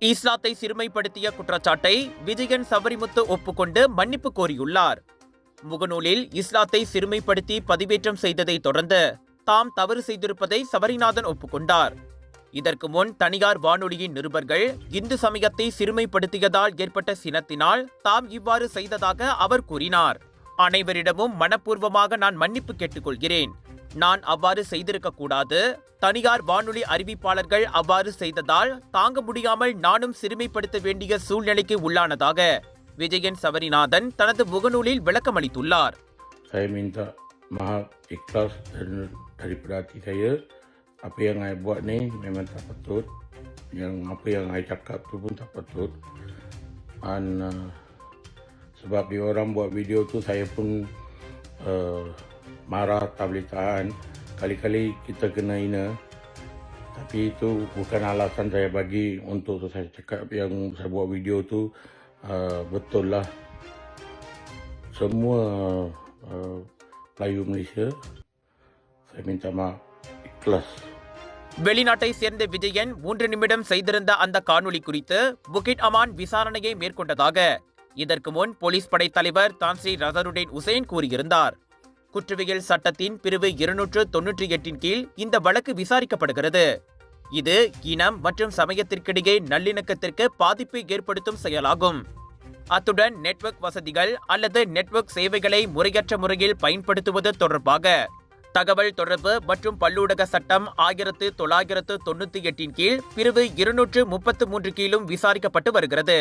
இஸ்லாத்தை சிறுமைப்படுத்திய குற்றச்சாட்டை விஜயன் சவரிமுத்து ஒப்புக்கொண்டு மன்னிப்பு கோரியுள்ளார். முகநூலில் இஸ்லாத்தை சிறுமைப்படுத்தி பதிவேற்றம் செய்ததை தொடர்ந்து தாம் தவறு செய்திருப்பதை சபரிநாதன் ஒப்புக்கொண்டார். இதற்கு முன் தனியார் வானொலியின் நிருபர்கள் இந்து சமயத்தை சிறுமைப்படுத்தியதால் ஏற்பட்ட சினத்தினால் தாம் இவ்வாறு செய்ததாக அவர் கூறினார். அனைவரிடமும் மனப்பூர்வமாக நான் மன்னிப்பு கேட்டுக்கொள்கிறேன். நான் அவ்வாறு செய்திருக்க கூடாது. தனியார் வானொலி அறிவிப்பாளர்கள் அவ்வாறு செய்ததால் தாங்க முடியாமல் நானும் சிறுமைப்படுத்த வேண்டிய சூழ்நிலைக்கு உள்ளானதாக விஜயன் சபரிநாதன் தனது முகநூலில் விளக்கமளித்துள்ளார். Saya minta maaf ikhlas daripada hati saya. Apa yang saya buat ni memang tak patut. Apa yang saya cakap tu pun tak patut. Dan sebab dia orang buat video tu saya pun marah, tak boleh tahan. Kali-kali kita kena hina. Tapi itu bukan alasan saya bagi untuk saya cakap yang saya buat video tu betul lah. Semua Melayu Malaysia, saya minta maaf ikhlas. வெளிநாட்டை சேர்ந்த விஜயன் 3 நிமிடம் செய்திருந்த அந்த காணொளி குறித்து புகிட் அமான் விசாரணையை மேற்கொண்டதாக இதற்கு முன் போலீஸ் படை தலைவர் தான்ஸ்ரீ ரசருடேன் உசேன் கூறியிருந்தார். குற்றவியல் சட்டத்தின் பிரிவு 298 கீழ் இந்த வழக்கு விசாரிக்கப்படுகிறது. இது இனம் மற்றும் சமயத்திற்கிடையே நல்லிணக்கத்திற்கு பாதிப்பை ஏற்படுத்தும் செயலாகும். அத்துடன் நெட்வொர்க் வசதிகள் அல்லது நெட்வொர்க் சேவைகளை முறையற்ற முறையில் பயன்படுத்துவது தொடர்பாக தகவல் தொடர்பு மற்றும் பல்லூடக சட்டம் 1998 கீழ் பிரிவு 233 கீழும் விசாரிக்கப்பட்டு வருகிறது.